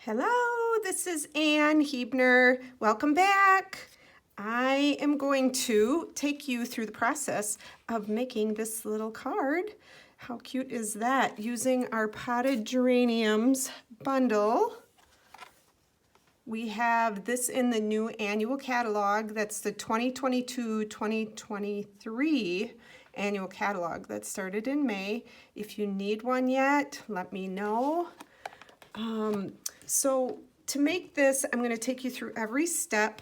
Hello, this is Ann Hebner. Welcome back. I am going to take you through the process of making this little card. How cute is that? Using our Potted Geraniums Bundle. We have this in the new annual catalog. That's the 2022-2023 annual catalog that started in May. If you need one yet, let me know. So to make this, I'm going to take you through every step.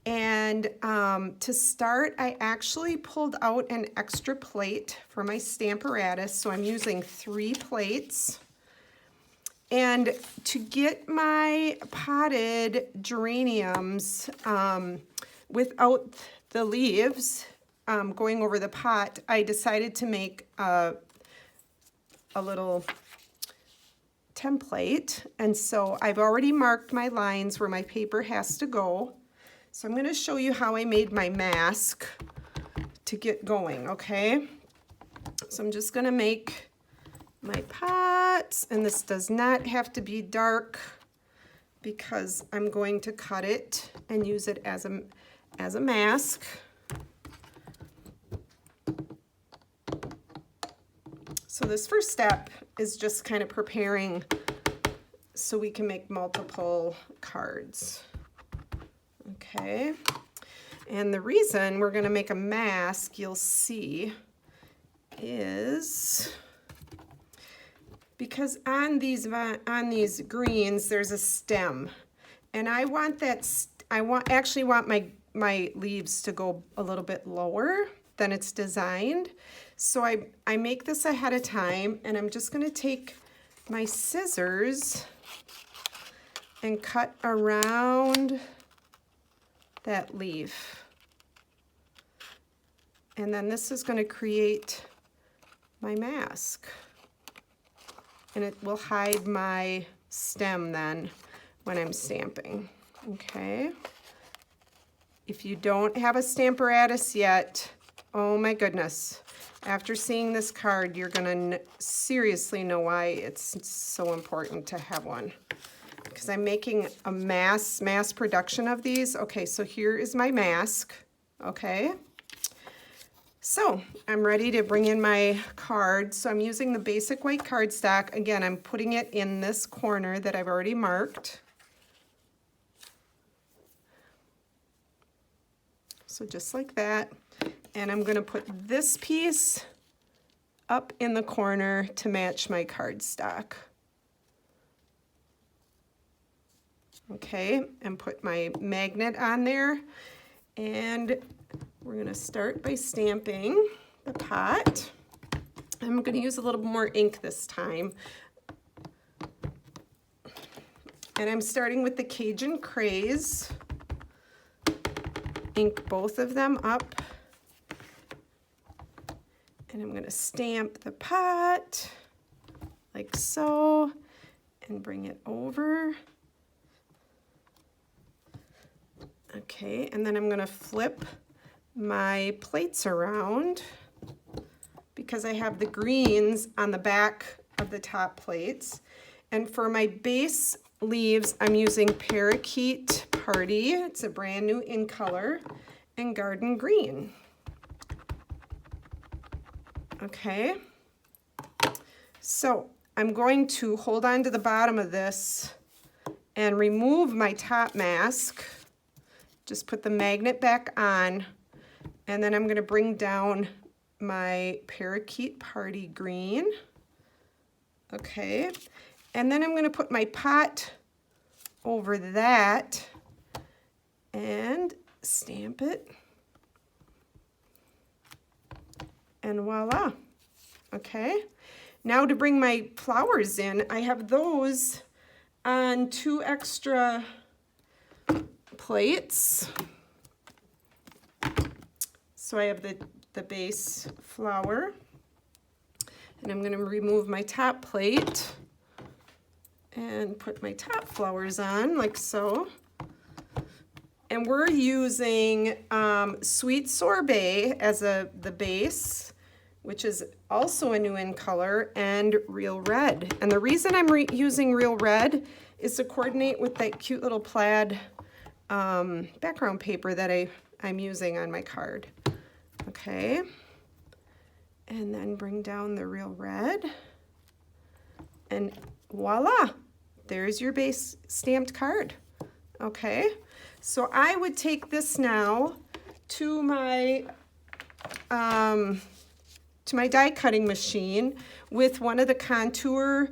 And to start, I actually pulled out an extra plate for my Stamparatus. So I'm using 3 plates. And to get my potted geraniums without the leaves going over the pot, I decided to make a little template. And so I've already marked my lines where my paper has to go. So I'm going to show you how I made my mask to get going, okay? So I'm just going to make my pots, and this does not have to be dark because I'm going to cut it and use it as a mask. So this first step is just kind of preparing so we can make multiple cards. Okay, and the reason we're going to make a mask, you'll see, is because on these greens there's a stem, and I want that. Actually want my leaves to go a little bit lower than it's designed. So I make this ahead of time, and I'm just going to take my scissors and cut around that leaf. And then this is going to create my mask. And it will hide my stem then when I'm stamping. Okay. If you don't have a Stamparatus yet, oh my goodness. After seeing this card, you're going to seriously know why it's so important to have one. Because I'm making a mass production of these. Okay, so here is my mask. Okay. So I'm ready to bring in my card. So I'm using the basic white cardstock. Again, I'm putting it in this corner that I've already marked. So just like that. And I'm going to put this piece up in the corner to match my cardstock. Okay, and put my magnet on there. And we're going to start by stamping the pot. I'm going to use a little more ink this time. And I'm starting with the Cajun Craze. Ink both of them up. And I'm going to stamp the pot like so and bring it over. Okay, and then I'm going to flip my plates around because I have the greens on the back of the top plates. And for my base leaves, I'm using Parakeet Party. It's a brand new in color, and Garden Green. Okay, so I'm going to hold on to the bottom of this and remove my top mask. Just put the magnet back on, and then I'm going to bring down my Parakeet Party Green. Okay, and then I'm going to put my pot over that and stamp it. And voila. Okay, now to bring my flowers in, I have those on 2 extra plates. So I have the base flower, and I'm going to remove my top plate and put my top flowers on like so. And we're using Sweet Sorbet as the base, which is also a new in color, and Real Red. And the reason I'm using Real Red is to coordinate with that cute little plaid background paper that I'm using on my card. Okay, and then bring down the real red, and voila, there's your base stamped card. Okay, so I would take this now to my die cutting machine with one of the contour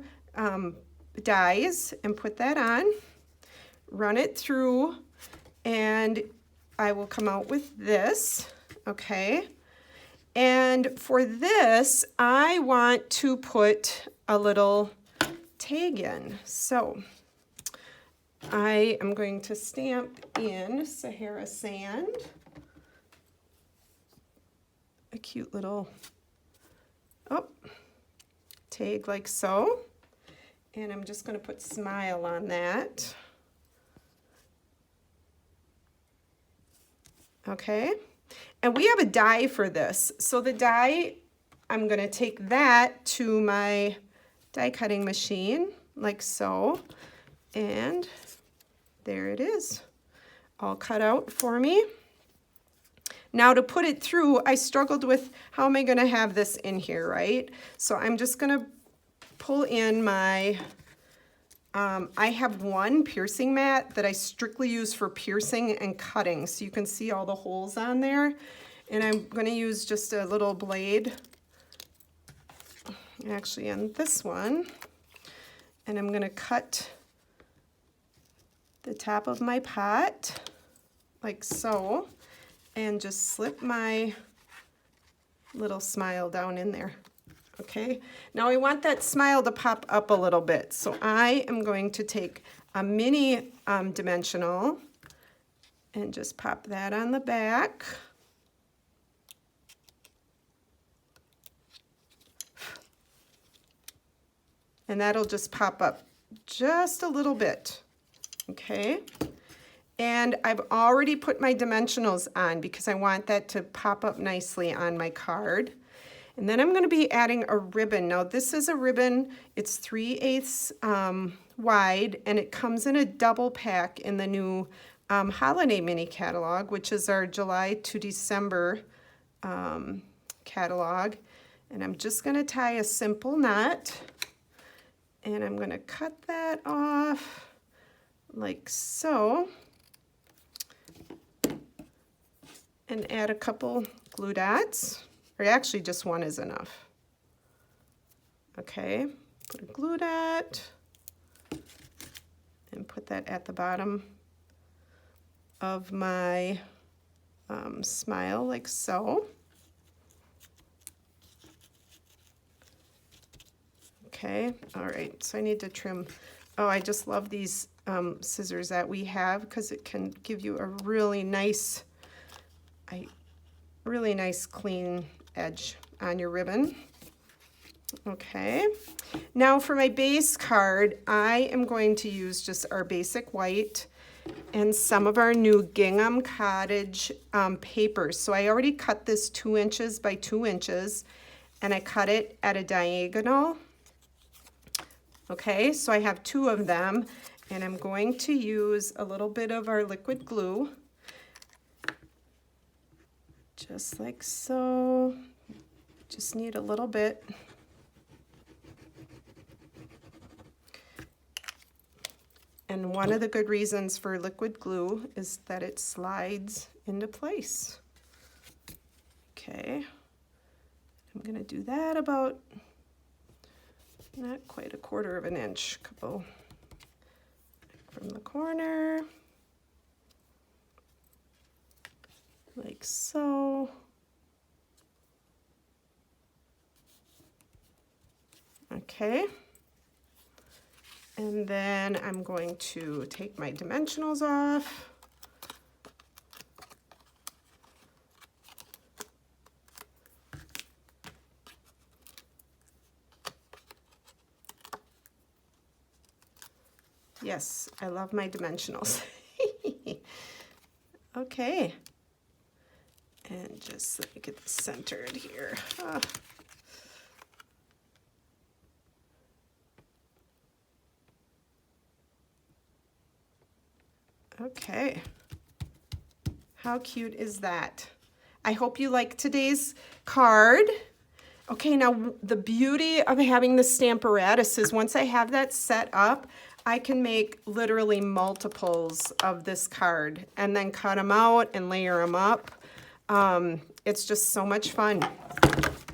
dies and put that on, run it through, and I will come out with this. Okay, and for this I want to put a little tag in, so I am going to stamp in Sahara Sand, a cute little tag like so, and I'm just going to put Smile on that. Okay, and we have a die for this, so the die, I'm going to take that to my die cutting machine like so, and there it is, all cut out for me. Now to put it through, I struggled with how am I going to have this in here, right? So I'm just going to pull in my, I have one piercing mat that I strictly use for piercing and cutting, so you can see all the holes on there. And I'm going to use just a little blade, actually on this one, and I'm going to cut the top of my pot like so, and just slip my little Smile down in there. Okay, now I want that Smile to pop up a little bit, so I am going to take a mini dimensional and just pop that on the back. And that'll just pop up just a little bit. Okay, and I've already put my dimensionals on because I want that to pop up nicely on my card. And then I'm going to be adding a ribbon. Now this is a ribbon, it's 3/8 wide, and it comes in a double pack in the new holiday mini catalog, which is our July to December catalog. And I'm just going to tie a simple knot, and I'm going to cut that off like so, and add a couple glue dots, or actually just one is enough. Okay, put a glue dot and put that at the bottom of my Smile like so. Okay, all right, so I need to trim. Oh, I just love these scissors that we have because it can give you a really nice clean edge on your ribbon. Okay, now for my base card, I am going to use just our basic white and some of our new Gingham Cottage papers. So I already cut this 2 inches by 2 inches, and I cut it at a diagonal. Okay, so I have 2 of them, and I'm going to use a little bit of our liquid glue, just like so. Just need a little bit. And one of the good reasons for liquid glue is that it slides into place. Okay, I'm going to do that about not quite a 1/4 of an inch, couple from the corner, like so. Okay, and then I'm going to take my dimensionals off. Yes, I love my dimensionals. Okay, and just let me get this centered here. Oh. Okay. How cute is that? I hope you like today's card. Okay, now the beauty of having the Stamparatus is once I have that set up, I can make literally multiples of this card and then cut them out and layer them up. It's just so much fun.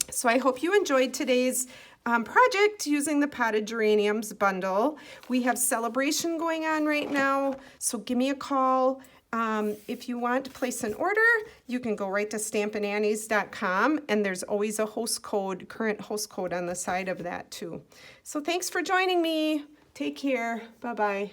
So I hope you enjoyed today's project using the Potted Geraniums Bundle. We have celebration going on right now, so give me a call. If you want to place an order, you can go right to stampinannies.com, and there's always a host code, current host code on the side of that too. So thanks for joining me. Take care. Bye-bye.